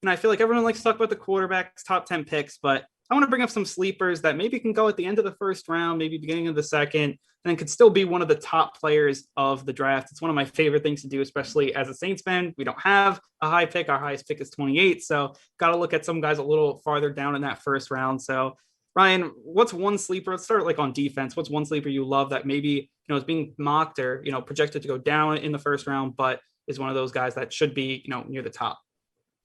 And I feel like everyone likes to talk about the quarterbacks, top 10 picks, but I want to bring up some sleepers that maybe can go at the end of the first round, maybe beginning of the second, and then could still be one of the top players of the draft. It's one of my favorite things to do, especially as a Saints fan. We don't have a high pick. Our highest pick is 28. So got to look at some guys a little farther down in that first round. So Ryan, what's one sleeper? Let's start like on defense. What's one sleeper you love that maybe, is being mocked or, projected to go down in the first round, but is one of those guys that should be, near the top?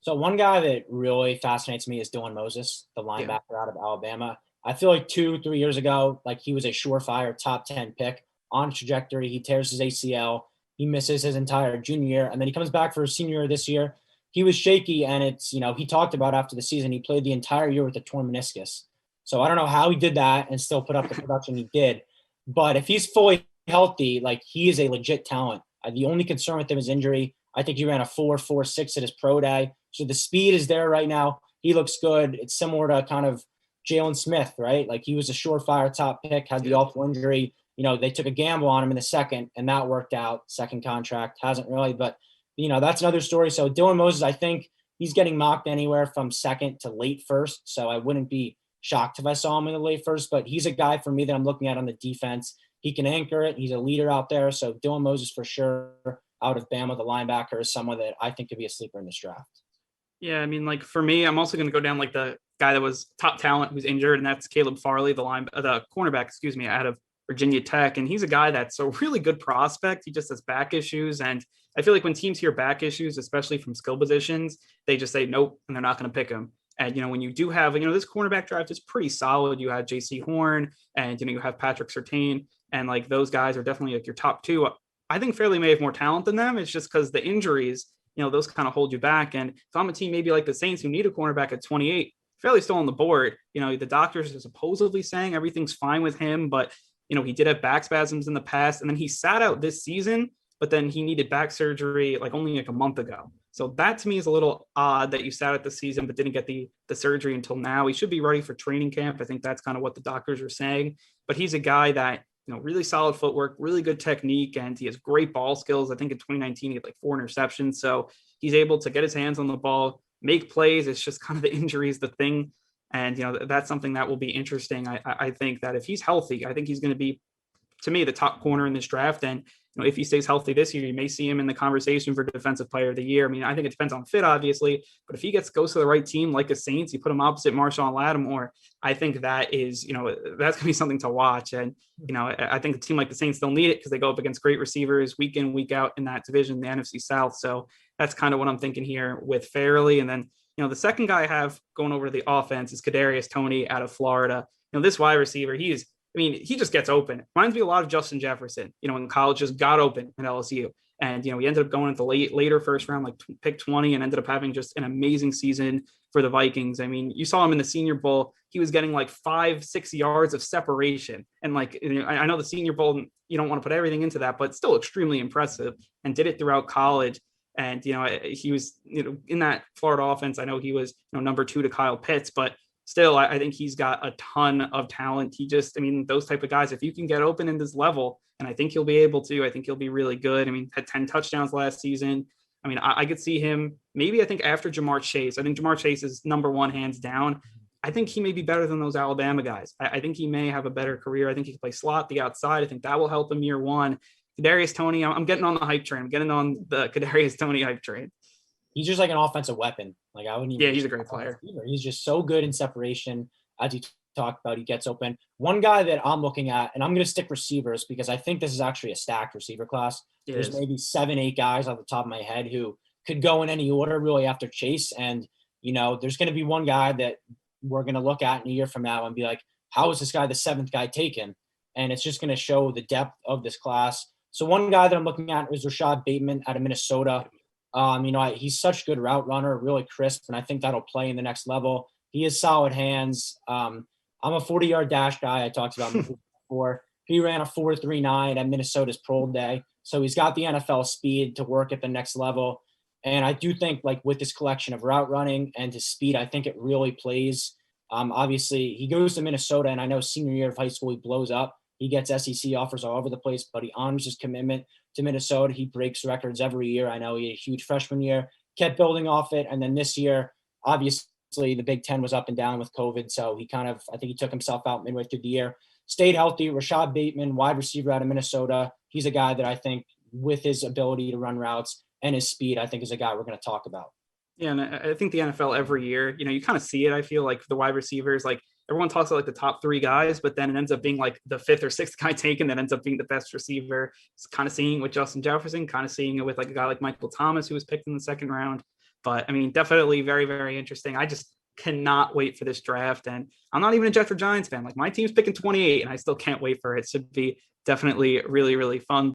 So one guy that really fascinates me is Dylan Moses, the linebacker out of Alabama. I feel like 2-3 years ago, like he was a surefire top 10 pick on trajectory. He tears his ACL. He misses his entire junior year, and then he comes back for his senior year this year. He was shaky, and it's, he talked about after the season, he played the entire year with a torn meniscus. So I don't know how he did that and still put up the production he did. But if he's fully healthy, like he is a legit talent. The only concern with him is injury. I think he ran a 4.46 at his pro day. So the speed is there right now. He looks good. It's similar to kind of Jalen Smith, right? Like he was a surefire top pick, had the awful injury. They took a gamble on him in the second, and that worked out. Second contract hasn't really, but that's another story. So Dylan Moses, I think he's getting mocked anywhere from second to late first. So I wouldn't be shocked if I saw him in the late first, but he's a guy for me that I'm looking at on the defense. He can anchor it. He's a leader out there. So Dylan Moses for sure out of Bama, the linebacker, is someone that I think could be a sleeper in this draft. Yeah, I mean, like for me, I'm also going to go down like the guy that was top talent who's injured, and that's Caleb Farley, the cornerback, out of Virginia Tech. And he's a guy that's a really good prospect. He just has back issues. And I feel like when teams hear back issues, especially from skill positions, they just say nope, and they're not going to pick him. And, when you do have, this cornerback draft is pretty solid. You have JC Horn and, you have Patrick Surtain, and like those guys are definitely like your top two. I think Fairley may have more talent than them. It's just because the injuries, those kind of hold you back. And if I'm a team maybe like the Saints who need a cornerback at 28, Fairley's still on the board. The doctors are supposedly saying everything's fine with him, but, he did have back spasms in the past, and then he sat out this season, but then he needed back surgery like only like a month ago. So that to me is a little odd that you sat out the season but didn't get the surgery until now. He should be ready for training camp. I think that's kind of what the doctors are saying. But he's a guy that, really solid footwork, really good technique, and he has great ball skills. I think in 2019 he had like 4 interceptions. So he's able to get his hands on the ball, make plays. It's just kind of the injuries, the thing. And, that's something that will be interesting. I think that if he's healthy, I think he's going to be, to me, the top corner in this draft. And, if he stays healthy this year, you may see him in the conversation for Defensive Player of the Year. I mean, I think it depends on fit, obviously, but if he goes to the right team, like a Saints, you put him opposite Marshawn Lattimore, I think that is, that's going to be something to watch. And, I think a team like the Saints, they'll need it because they go up against great receivers week in, week out in that division, the NFC South. So that's kind of what I'm thinking here with Farley. And then, the second guy I have going over to the offense is Cadarius Toney out of Florida. This wide receiver, he just gets open. Reminds me a lot of Justin Jefferson, in college, just got open at LSU. And, he ended up going into later first round, like pick 20, and ended up having just an amazing season for the Vikings. I mean, you saw him in the Senior Bowl. He was getting like 5-6 yards of separation. And like, I know the Senior Bowl, you don't want to put everything into that, but still extremely impressive, and did it throughout college. And, he was, in that Florida offense, I know he was, number 2 to Kyle Pitts, but still, I think he's got a ton of talent. Those type of guys, if you can get open in this level, and I think he'll be able to, I think he'll be really good. Had 10 touchdowns last season. I could see him maybe, I think after Jamar Chase. I think Jamar Chase is number 1 hands down. I think he may be better than those Alabama guys. I think he may have a better career. I think he can play slot, the outside. I think that will help him year one. Kadarius Toney, I'm getting on the hype train. I'm getting on the Kadarius Toney hype train. He's just like an offensive weapon. Like I wouldn't even. Yeah, he's a great player. He's just so good in separation. As you talked about, he gets open. One guy that I'm looking at, and I'm going to stick receivers because I think this is actually a stacked receiver class. There's maybe 7-8 guys off the top of my head who could go in any order really after Chase. And, there's going to be one guy that we're going to look at in a year from now and be like, how is this guy the 7th guy taken? And it's just going to show the depth of this class. So one guy that I'm looking at is Rashod Bateman out of Minnesota. He's such a good route runner, really crisp, and I think that'll play in the next level. He has solid hands. I'm a 40-yard dash guy. I talked about him before. He ran a 4.39 at Minnesota's Pro Day. So he's got the NFL speed to work at the next level. And I do think, like, with this collection of route running and his speed, I think it really plays. Obviously, he goes to Minnesota, and I know senior year of high school, he blows up. He gets SEC offers all over the place, but he honors his commitment to Minnesota. He breaks records every year. I know he had a huge freshman year, kept building off it. And then this year, Obviously, the Big Ten was up and down with COVID, so I think he took himself out midway through the year. Stayed healthy. Rashod Bateman, wide receiver out of Minnesota. He's a guy that I think, with his ability to run routes and his speed, I think is a guy we're going to talk about. Yeah, and I think the NFL every year, you kind of see it. I feel like the wide receivers, like everyone talks about like the top three guys, but then it ends up being like the fifth or sixth guy taken that ends up being the best receiver. It's kind of seeing it with Justin Jefferson, kind of seeing it with like a guy like Michael Thomas, who was picked in the second round. But I mean, definitely very, very interesting. I just cannot wait for this draft. And I'm not even a Jets or Giants fan. Like my team's picking 28 and I still can't wait for it. It should be definitely really, really fun.